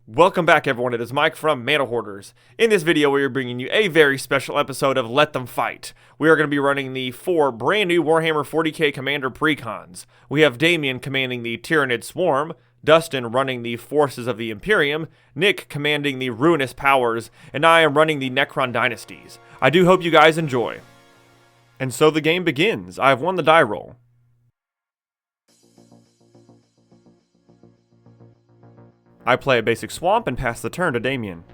Welcome back everyone, it is Mike from ManaHoarders. In this video we are bringing you a very special episode of Let Them Fight. We are going to be running the 4 brand new Warhammer 40K Commander Precons. We have Damien commanding the Tyrannid Swarm, Dustin running the Forces of the Imperium, Nick commanding the Ruinous Powers, and I am running the Necron Dynasties. I do hope you guys enjoy. And so the game begins. I have won the die roll. I play a basic swamp and pass the turn to Damien.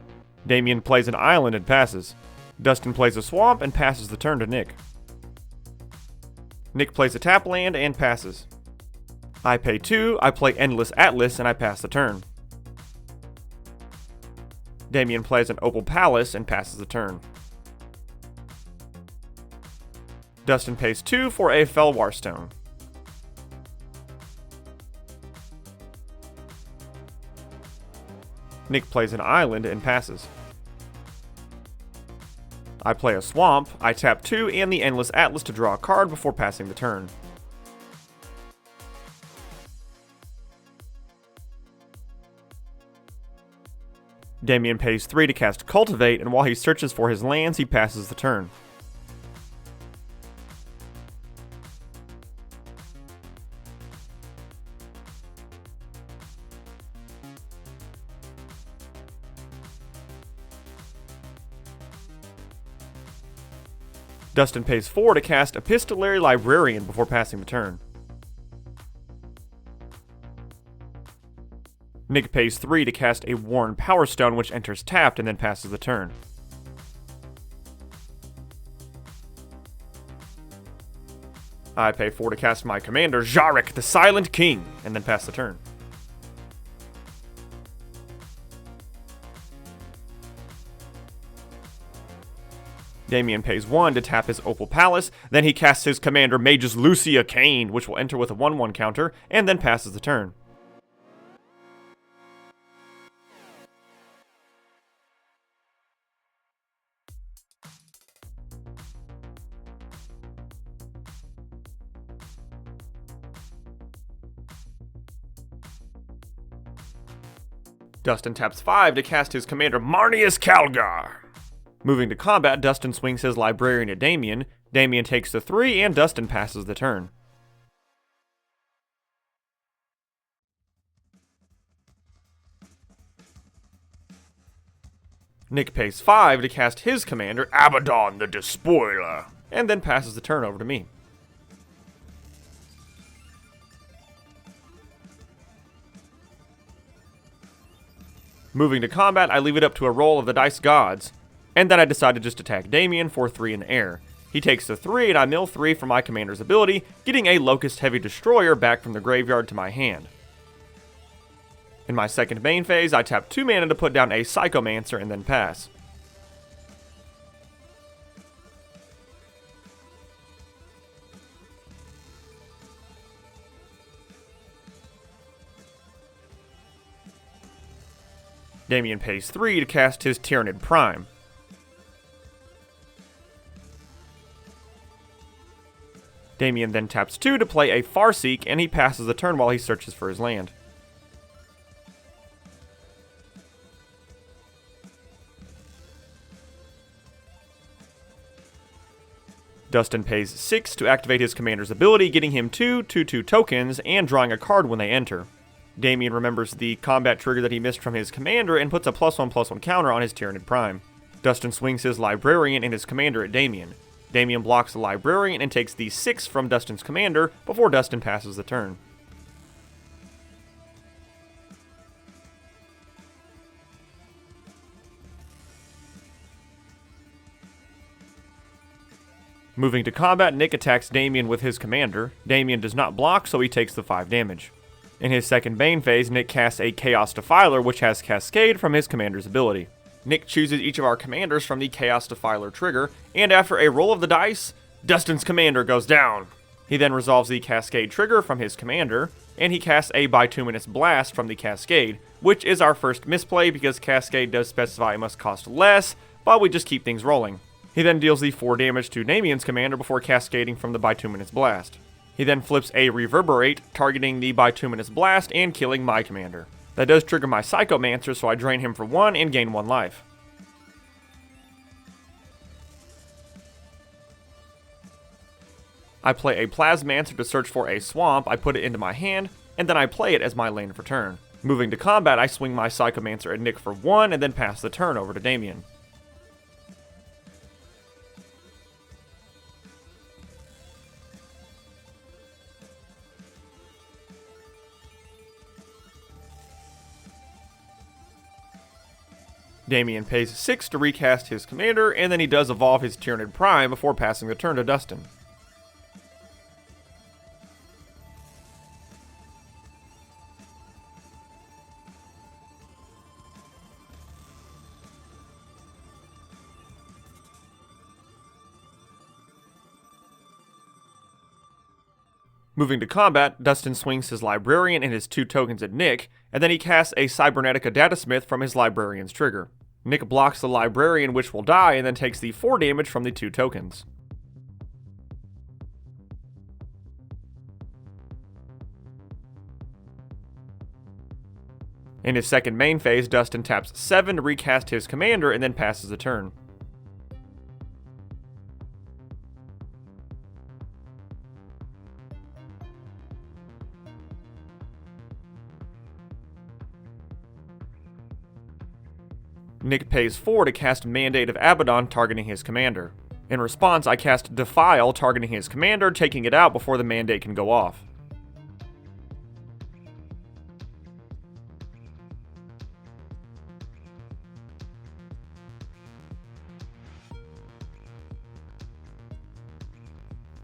Damien plays an island and passes. Dustin plays a swamp and passes the turn to Nick. Nick plays a tap land and passes. I pay 2, I play Endless Atlas and I pass the turn. Damien plays an Opal Palace and passes the turn. Dustin pays 2 for a Felwar Stone. Nick plays an island and passes. I play a swamp, I tap 2 and the Endless Atlas to draw a card before passing the turn. Damien pays 3 to cast Cultivate, and while he searches for his lands, he passes the turn. Dustin pays 4 to cast Epistolary Librarian before passing the turn. Nick pays 3 to cast a Worn Power Stone, which enters tapped and then passes the turn. I pay 4 to cast my commander, Jarek, the Silent King, and then pass the turn. Damien pays 1 to tap his Opal Palace, then he casts his commander Magus Lucia Kane, which will enter with a 1/1 counter, and then passes the turn. Dustin taps 5 to cast his commander Marneus Calgar. Moving to combat, Dustin swings his Librarian at Damien. Damien takes the 3 and Dustin passes the turn. Nick pays 5 to cast his commander, Abaddon the Despoiler, and then passes the turn over to me. Moving to combat, I leave it up to a roll of the Dice Gods. And then I decide to just attack Damien for 3 in the air. He takes the 3 and I mill 3 for my commander's ability, getting a Locust Heavy Destroyer back from the graveyard to my hand. In my second main phase, I tap 2 mana to put down a Psychomancer and then pass. Damien pays 3 to cast his Tyrannid Prime. Damien then taps 2 to play a Farseek, and he passes the turn while he searches for his land. Dustin pays 6 to activate his commander's ability, getting him 2/2/2 tokens and drawing a card when they enter. Damien remembers the combat trigger that he missed from his commander and puts a +1/+1 counter on his Tyrannid Prime. Dustin swings his Librarian and his commander at Damien. Damien blocks the Librarian and takes the 6 from Dustin's commander before Dustin passes the turn. Moving to combat, Nick attacks Damien with his commander. Damien does not block, so he takes the 5 damage. In his second main phase, Nick casts a Chaos Defiler, which has Cascade from his commander's ability. Nick chooses each of our commanders from the Chaos Defiler trigger, and after a roll of the dice, Dustin's commander goes down. He then resolves the Cascade trigger from his commander, and he casts a Bituminous Blast from the Cascade, which is our first misplay because Cascade does specify it must cost less, but we just keep things rolling. He then deals the 4 damage to Damien's commander before cascading from the Bituminous Blast. He then flips a Reverberate, targeting the Bituminous Blast and killing my commander. That does trigger my Psychomancer, so I drain him for 1 and gain 1 life. I play a Plasmancer to search for a swamp, I put it into my hand, and then I play it as my lane for turn. Moving to combat, I swing my Psychomancer at Nick for 1 and then pass the turn over to Damien. Damien pays 6 to recast his commander, and then he does evolve his Tyranid Prime before passing the turn to Dustin. Moving to combat, Dustin swings his Librarian and his 2 tokens at Nick, and then he casts a Cybernetica Datasmith from his Librarian's trigger. Nick blocks the Librarian, which will die, and then takes the 4 damage from the 2 tokens. In his second main phase, Dustin taps 7 to recast his commander and then passes the turn. Nick pays 4 to cast Mandate of Abaddon, targeting his commander. In response, I cast Defile, targeting his commander, taking it out before the Mandate can go off.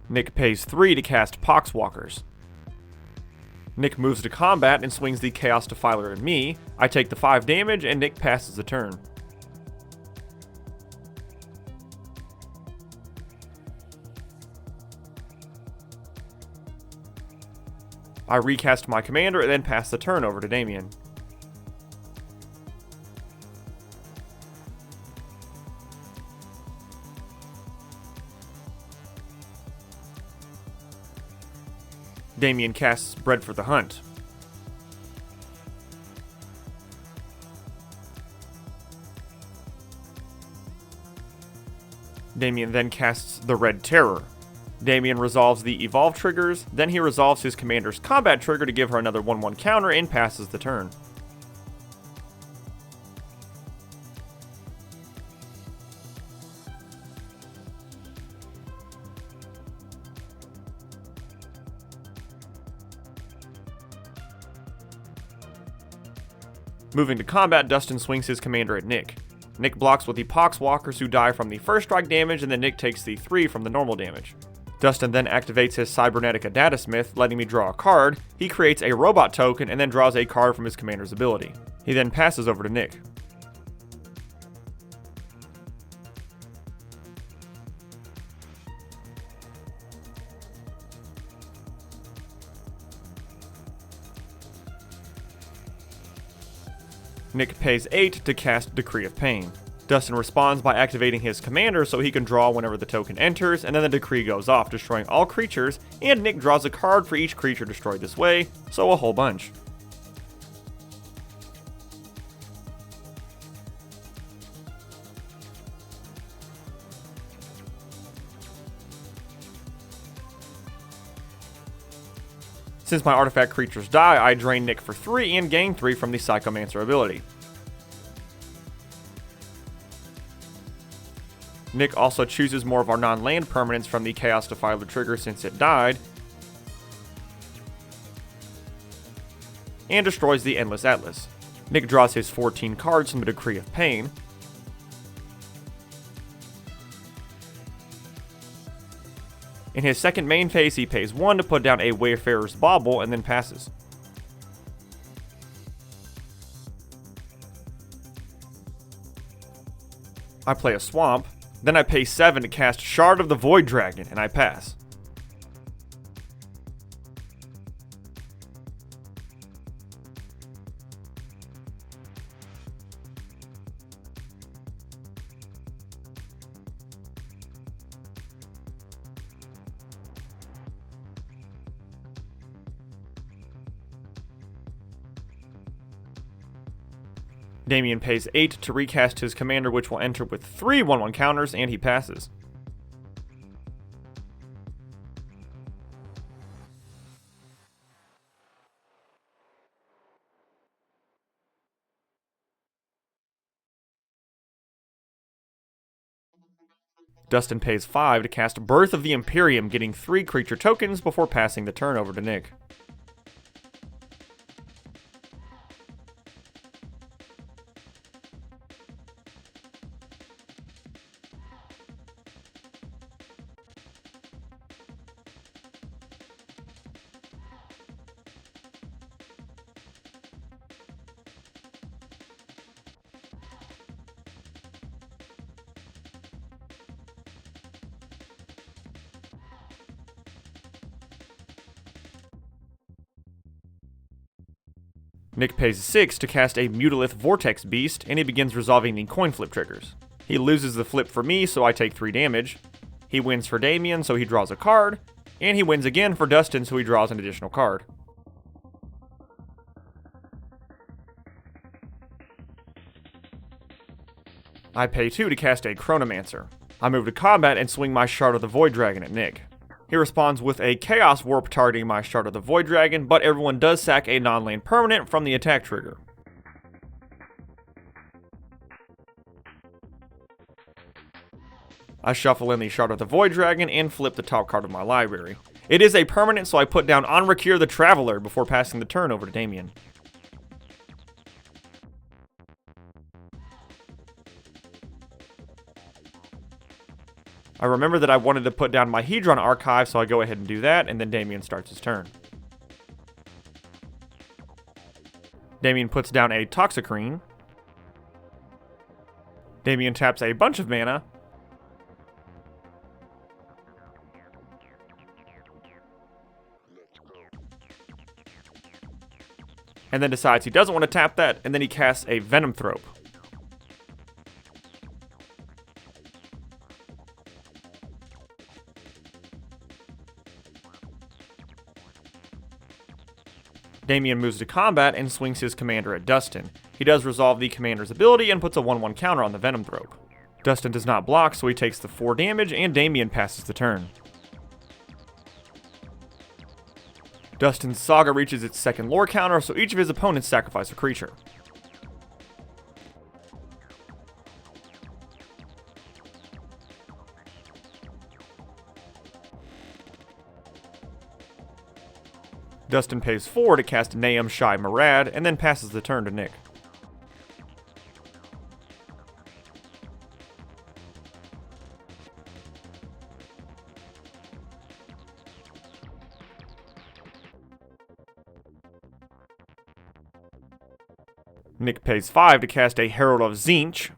Nick pays 3 to cast Poxwalkers. Nick moves to combat and swings the Chaos Defiler at me. I take the 5 damage and Nick passes the turn. I recast my commander and then pass the turn over to Damien. Damien casts Bread for the Hunt. Damien then casts the Red Terror. Damien resolves the Evolve triggers, then he resolves his commander's combat trigger to give her another 1/1 counter and passes the turn. Moving to combat, Dustin swings his commander at Nick. Nick blocks with the Poxwalkers, who die from the first strike damage, and then Nick takes the 3 from the normal damage. Dustin then activates his Cybernetica Datasmith, letting me draw a card. He creates a robot token and then draws a card from his commander's ability. He then passes over to Nick. Nick pays 8 to cast Decree of Pain. Dustin responds by activating his commander so he can draw whenever the token enters, and then the decree goes off, destroying all creatures, and Nick draws a card for each creature destroyed this way, so a whole bunch. Since my artifact creatures die, I drain Nick for 3 and gain 3 from the Psychomancer ability. Nick also chooses more of our non-land permanents from the Chaos Defiler trigger since it died, and destroys the Endless Atlas. Nick draws his 14 cards from the Decree of Pain. In his second main phase, he pays 1 to put down a Wayfarer's Bauble and then passes. I play a Swamp, then I pay 7 to cast Shard of the Void Dragon, and I pass. Damien pays 8 to recast his commander, which will enter with 3 1/1 counters, and he passes. Dustin pays 5 to cast Birth of the Imperium, getting 3 creature tokens before passing the turn over to Nick. Nick pays 6 to cast a Mutilith Vortex Beast, and he begins resolving the coin flip triggers. He loses the flip for me, so I take 3 damage. He wins for Damien, so he draws a card. And he wins again for Dustin, so he draws an additional card. I pay 2 to cast a Chronomancer. I move to combat and swing my Shard of the Void Dragon at Nick. He responds with a Chaos Warp targeting my Shard of the Void Dragon, but everyone does sack a non-land permanent from the attack trigger. I shuffle in the Shard of the Void Dragon and flip the top card of my library. It is a permanent, so I put down Onrakir the Traveler before passing the turn over to Damien. I remember that I wanted to put down my Hedron Archive, so I go ahead and do that, and then Damien starts his turn. Damien puts down a Toxicrene. Damien taps a bunch of mana. And then decides he doesn't want to tap that, and then he casts a Venomthrope. Damien moves to combat and swings his commander at Dustin. He does resolve the commander's ability and puts a 1/1 counter on the Venomthrope. Dustin does not block, so he takes the 4 damage, and Damien passes the turn. Dustin's Saga reaches its second lore counter, so each of his opponents sacrifice a creature. Dustin pays 4 to cast Naam Shai Marad, and then passes the turn to Nick. Nick pays 5 to cast a Herald of Tzeentch.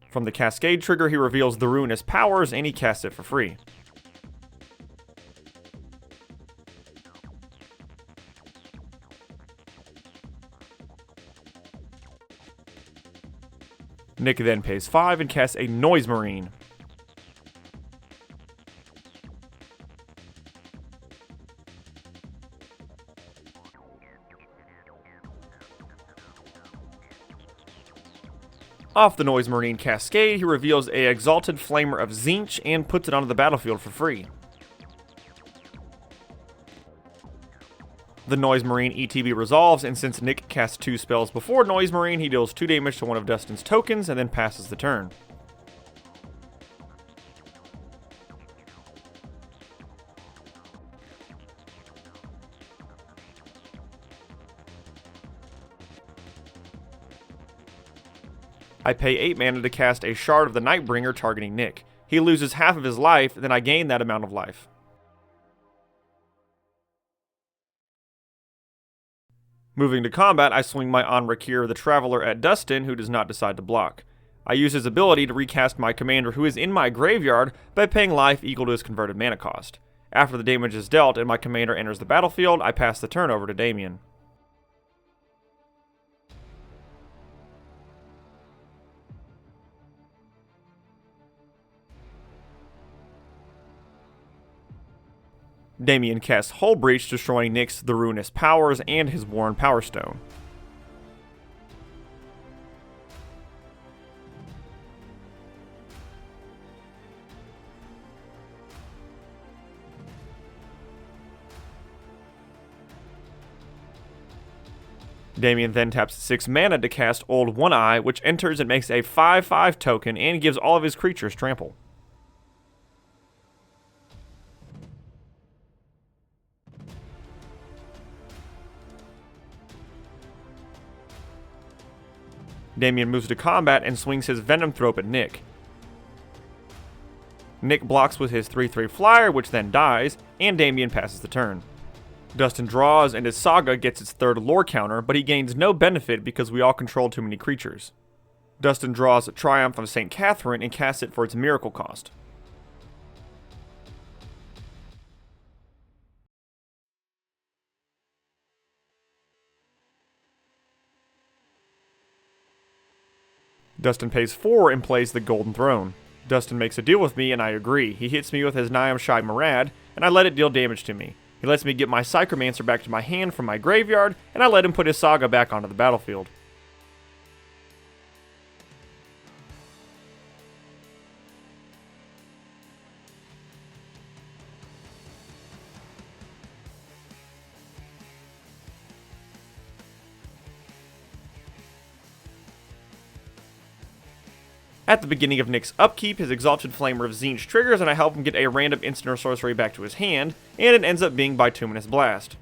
From the Cascade trigger, he reveals the Ruinous Powers, and he casts it for free. Nick then pays 5 and casts a Noise Marine. Off the Noise Marine Cascade, he reveals a Exalted Flamer of Tzeentch and puts it onto the battlefield for free. The Noise Marine ETB resolves, and since Nick casts 2 spells before Noise Marine, he deals 2 damage to one of Dustin's tokens and then passes the turn. I pay 8 mana to cast a Shard of the Nightbringer targeting Nick. He loses half of his life, then I gain that amount of life. Moving to combat, I swing my Onrakir the Traveler at Dustin, who does not decide to block. I use his ability to recast my commander who is in my graveyard by paying life equal to his converted mana cost. After the damage is dealt and my commander enters the battlefield, I pass the turn over to Damien. Damien casts Hull Breach, destroying Nick's The Ruinous Powers and his Worn Power Stone. Damien then taps 6 mana to cast Old One Eye, which enters and makes a 5/5 token and gives all of his creatures trample. Damien moves to combat and swings his Venom Thrope at Nick. Nick blocks with his 3/3 flyer, which then dies, and Damien passes the turn. Dustin draws, and his Saga gets its 3rd lore counter, but he gains no benefit because we all control too many creatures. Dustin draws Triumph of St. Catherine and casts it for its miracle cost. Dustin pays 4 and plays the Golden Throne. Dustin makes a deal with me and I agree. He hits me with his Niam Shai Marad, and I let it deal damage to me. He lets me get my Psychomancer back to my hand from my graveyard, and I let him put his Saga back onto the battlefield. At the beginning of Nick's upkeep, his Exalted Flamer of Tzeentch triggers and I help him get a random instant or sorcery back to his hand, and it ends up being Bituminous Blast.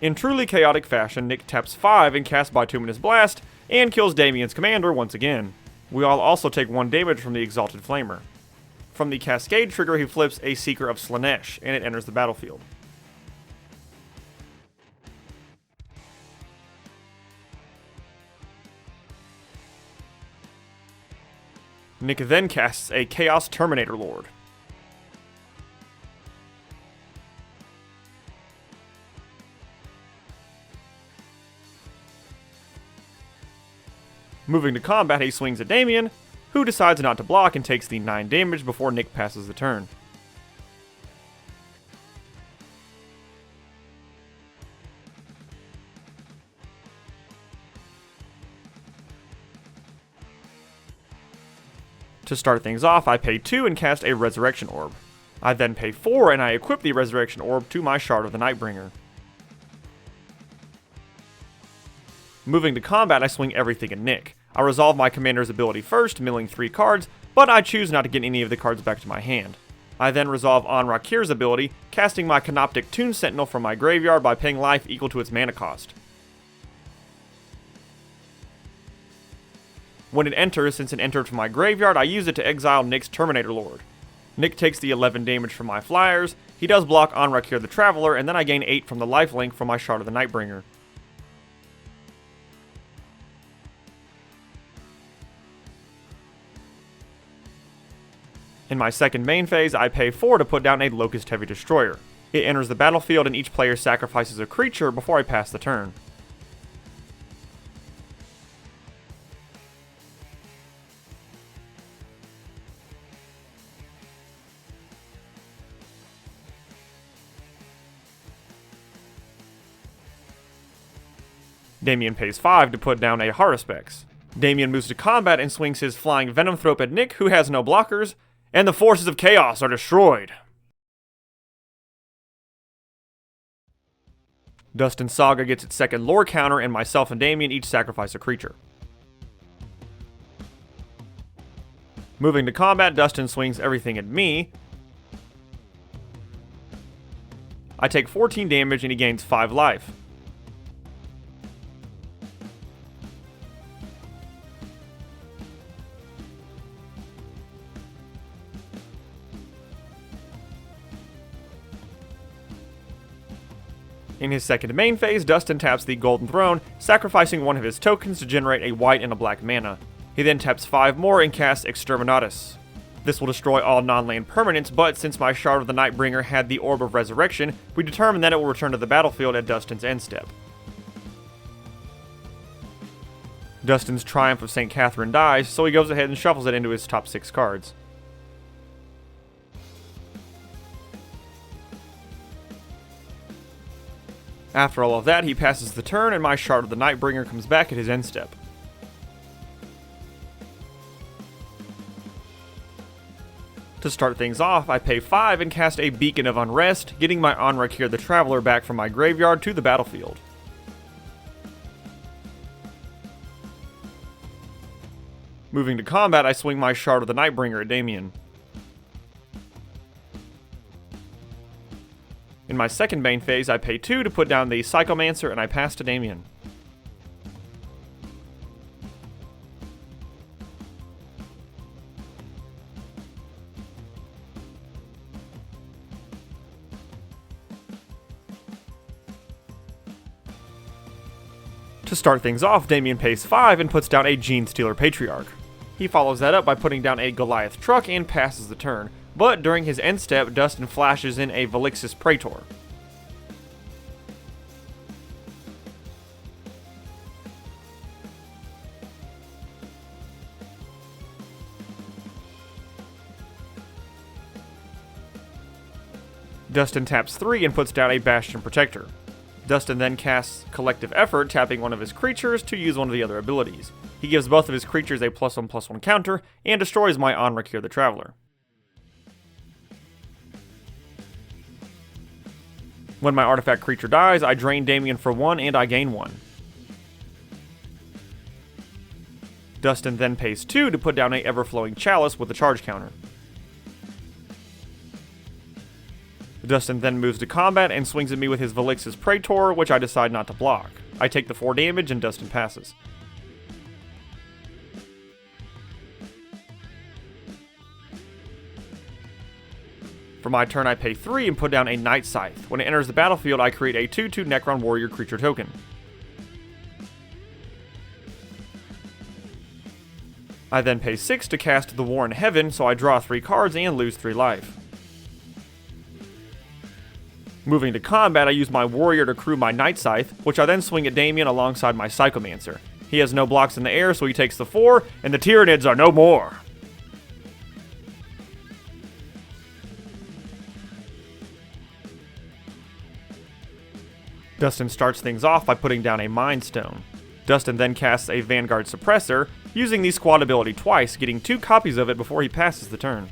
In truly chaotic fashion, Nick taps 5 and casts Bituminous Blast, and kills Damien's commander once again. We all also take 1 damage from the Exalted Flamer. From the Cascade trigger, he flips a Seeker of Slaanesh, and it enters the battlefield. Nick then casts a Chaos Terminator Lord. Moving to combat, he swings at Damien, who decides not to block and takes the 9 damage before Nick passes the turn. To start things off, I pay 2 and cast a Resurrection Orb. I then pay 4 and I equip the Resurrection Orb to my Shard of the Nightbringer. Moving to combat, I swing everything at Nick. I resolve my commander's ability first, milling 3 cards, but I choose not to get any of the cards back to my hand. I then resolve An-Rakir's ability, casting my Canoptic Toon Sentinel from my graveyard by paying life equal to its mana cost. When it enters, since it entered from my graveyard, I use it to exile Nick's Terminator Lord. Nick takes the 11 damage from my flyers, he does block An-Rakir the Traveler, and then I gain 8 from the lifelink from my Shard of the Nightbringer. In my second main phase, I pay 4 to put down a Locust Heavy Destroyer. It enters the battlefield and each player sacrifices a creature before I pass the turn. Damien pays 5 to put down a Haruspex. Damien moves to combat and swings his Flying Venom Thrope at Nick, who has no blockers, and the forces of chaos are destroyed. Dustin's Saga gets its 2nd lore counter, and myself and Damien each sacrifice a creature. Moving to combat, Dustin swings everything at me. I take 14 damage and he gains 5 life. In his second main phase, Dustin taps the Golden Throne, sacrificing one of his tokens to generate a white and a black mana. He then taps 5 more and casts Exterminatus. This will destroy all non-land permanents, but since my Shard of the Nightbringer had the Orb of Resurrection, we determine that it will return to the battlefield at Dustin's end step. Dustin's Triumph of St. Catherine dies, so he goes ahead and shuffles it into his top 6 cards. After all of that, he passes the turn, and my Shard of the Nightbringer comes back at his end step. To start things off, I pay 5 and cast a Beacon of Unrest, getting my Onrakir the Traveler back from my graveyard to the battlefield. Moving to combat, I swing my Shard of the Nightbringer at Damien. In my second Bane phase, I pay 2 to put down the Psychomancer, and I pass to Damien. To start things off, Damien pays 5 and puts down a Genestealer Patriarch. He follows that up by putting down a Goliath Truck and passes the turn, but during his end step, Dustin flashes in a Velixis Praetor. Dustin taps 3 and puts down a Bastion Protector. Dustin then casts Collective Effort, tapping one of his creatures to use one of the other abilities. He gives both of his creatures a +1/+1 counter, and destroys my Onrakir the Traveler. When my artifact creature dies, I drain Damien for 1 and I gain 1. Dustin then pays 2 to put down a Everflowing Chalice with a charge counter. Dustin then moves to combat and swings at me with his Velixis Praetor, which I decide not to block. I take the 4 damage and Dustin passes. For my turn, I pay 3 and put down a Night Scythe. When it enters the battlefield, I create a 2/2 Necron Warrior creature token. I then pay 6 to cast the War in Heaven, so I draw 3 cards and lose 3 life. Moving to combat, I use my Warrior to crew my Night Scythe, which I then swing at Damien alongside my Psychomancer. He has no blocks in the air, so he takes the 4, and the Tyranids are no more! Dustin starts things off by putting down a Mind Stone. Dustin then casts a Vanguard Suppressor, using the squad ability twice, getting 2 copies of it before he passes the turn.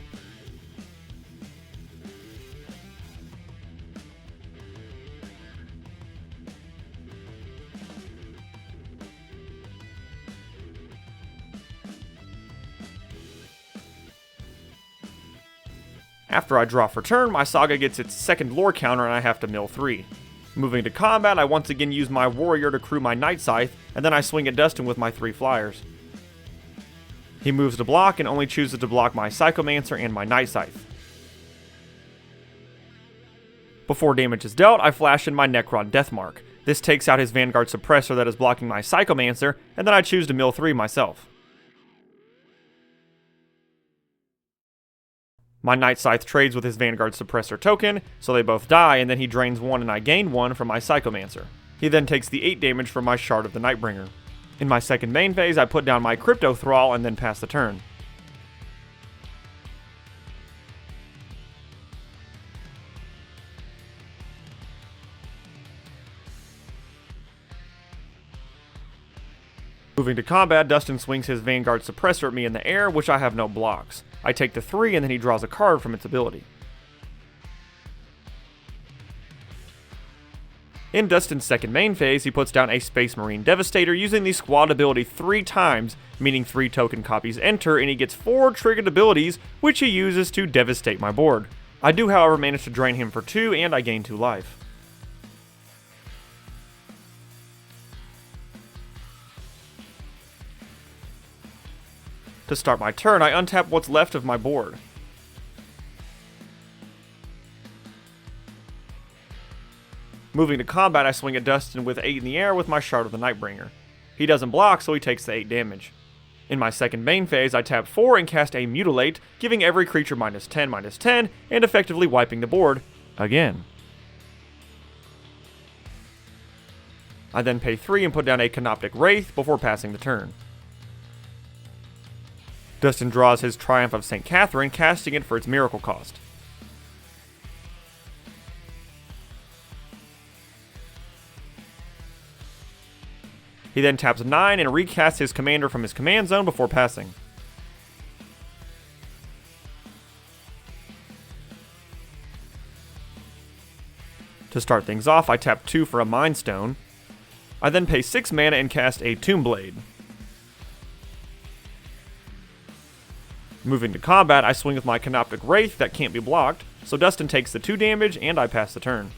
After I draw for turn, my Saga gets its second lore counter and I have to mill 3. Moving to combat, I once again use my Warrior to crew my Night Scythe, and then I swing at Dustin with my 3 flyers. He moves to block and only chooses to block my Psychomancer and my Night Scythe. Before damage is dealt, I flash in my Necron Deathmark. This takes out his Vanguard Suppressor that is blocking my Psychomancer, and then I choose to mill 3 myself. My Night Scythe trades with his Vanguard Suppressor token, so they both die, and then he drains 1 and I gain 1 from my Psychomancer. He then takes the 8 damage from my Shard of the Nightbringer. In my second main phase, I put down my Crypto Thrall and then pass the turn. Moving to combat, Dustin swings his Vanguard Suppressor at me in the air, which I have no blocks. I take the 3 and then he draws a card from its ability. In Dustin's second main phase, he puts down a Space Marine Devastator using the squad ability 3 times, meaning 3 token copies enter, and he gets 4 triggered abilities, which he uses to devastate my board. I do, however, manage to drain him for 2 and I gain 2 life. To start my turn, I untap what's left of my board. Moving to combat, I swing at Dustin with 8 in the air with my Shard of the Nightbringer. He doesn't block, so he takes the 8 damage. In my second main phase, I tap 4 and cast a Mutilate, giving every creature -10/-10, and effectively wiping the board again. I then pay 3 and put down a Canoptic Wraith before passing the turn. Dustin draws his Triumph of St. Catherine, casting it for its miracle cost. He then taps 9 and recasts his commander from his command zone before passing. To start things off, I tap 2 for a Mind Stone. I then pay 6 mana and cast a Tomb Blade. Moving to combat, I swing with my Canoptic Wraith that can't be blocked, so Dustin takes the 2 damage and I pass the turn.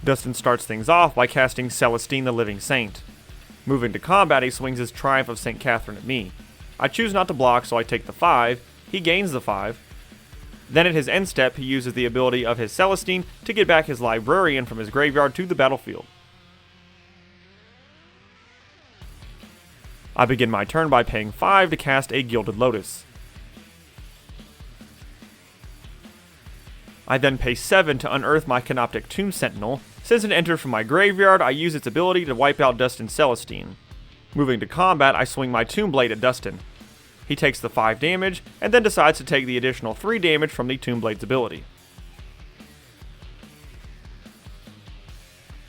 Dustin starts things off by casting Celestine the Living Saint. Moving to combat, he swings his Triumph of St. Catherine at me. I choose not to block, so I take the 5. He gains the 5. Then at his end step, he uses the ability of his Celestine to get back his Librarian from his graveyard to the battlefield. I begin my turn by paying 5 to cast a Gilded Lotus. I then pay 7 to unearth my Canoptic Tomb Sentinel. Since it enters from my graveyard, I use its ability to wipe out Dustin's Celestine. Moving to combat, I swing my Tomb Blade at Dustin. He takes the 5 damage, and then decides to take the additional 3 damage from the Tomb Blade's ability.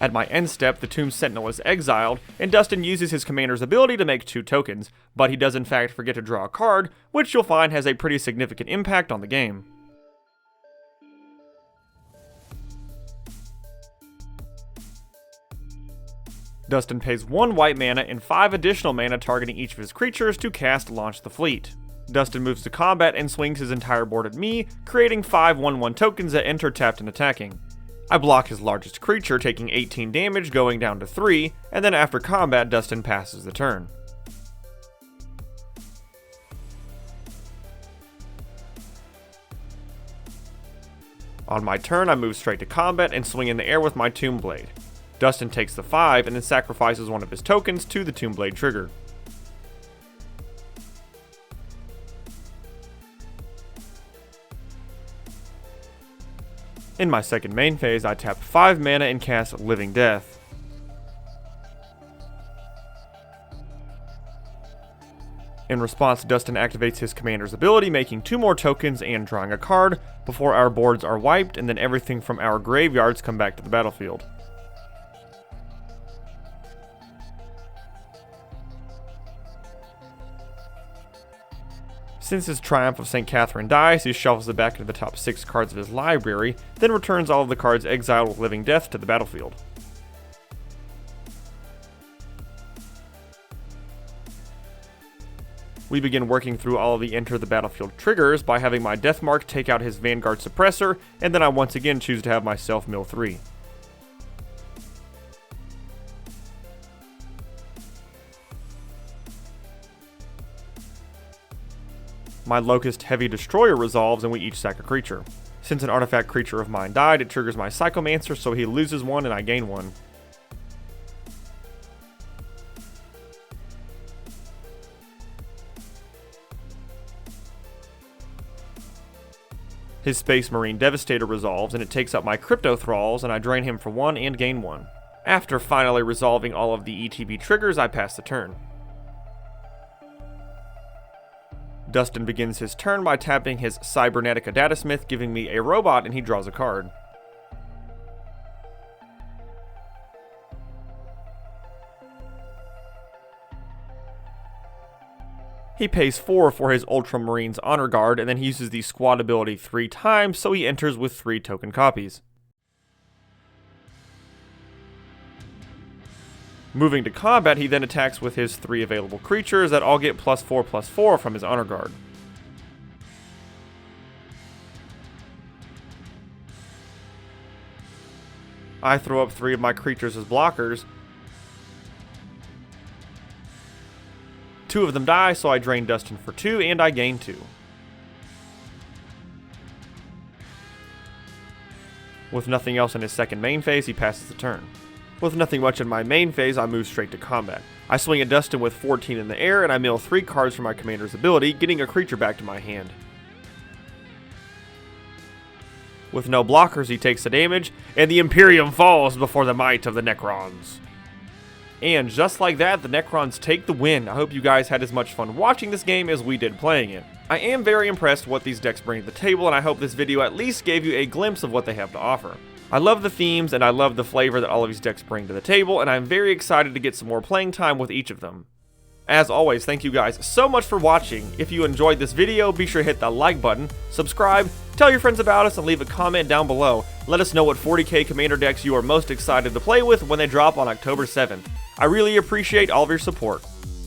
At my end step, the Tomb Sentinel is exiled, and Dustin uses his commander's ability to make 2 tokens, but he does in fact forget to draw a card, which you'll find has a pretty significant impact on the game. Dustin pays 1 white mana and 5 additional mana targeting each of his creatures to cast Launch the Fleet. Dustin moves to combat and swings his entire board at me, creating 5 1/1 tokens that enter tapped and attacking. I block his largest creature, taking 18 damage, going down to 3, and then after combat, Dustin passes the turn. On my turn, I move straight to combat and swing in the air with my Tomb Blade. Dustin takes the 5 and then sacrifices one of his tokens to the Tomb Blade trigger. In my second main phase, I tap 5 mana and cast Living Death. In response, Dustin activates his commander's ability, making 2 more tokens and drawing a card before our boards are wiped and then everything from our graveyards come back to the battlefield. Since his Triumph of St. Catherine dies, he shuffles it back into the top 6 cards of his library, then returns all of the cards exiled with Living Death to the battlefield. We begin working through all of the Enter the Battlefield triggers by having my Deathmark take out his Vanguard Suppressor, and then I once again choose to have myself mill 3. My Locust Heavy Destroyer resolves and we each sack a creature. Since an artifact creature of mine died, it triggers my Psychomancer, so he loses 1 and I gain 1. His Space Marine Devastator resolves and it takes up my Crypto Thralls and I drain him for 1 and gain 1. After finally resolving all of the ETB triggers, I pass the turn. Dustin begins his turn by tapping his Cybernetica Datasmith, giving me a robot, and he draws a card. He pays 4 for his Ultramarines Honor Guard, and then he uses the squad ability 3 times, so he enters with 3 token copies. Moving to combat, he then attacks with his 3 available creatures that all get +4/+4 from his Honor Guard. I throw up 3 of my creatures as blockers. 2 of them die, so I drain Dustin for 2 and I gain 2. With nothing else in his second main phase, he passes the turn. With nothing much in my main phase, I move straight to combat. I swing at Dustin with 14 in the air, and I mill 3 cards from my commander's ability, getting a creature back to my hand. With no blockers, he takes the damage, and the Imperium falls before the might of the Necrons. And just like that, the Necrons take the win. I hope you guys had as much fun watching this game as we did playing it. I am very impressed what these decks bring to the table, and I hope this video at least gave you a glimpse of what they have to offer. I love the themes, and I love the flavor that all of these decks bring to the table, and I'm very excited to get some more playing time with each of them. As always, thank you guys so much for watching. If you enjoyed this video, be sure to hit that like button, subscribe, tell your friends about us, and leave a comment down below. Let us know what 40k Commander decks you are most excited to play with when they drop on October 7th. I really appreciate all of your support.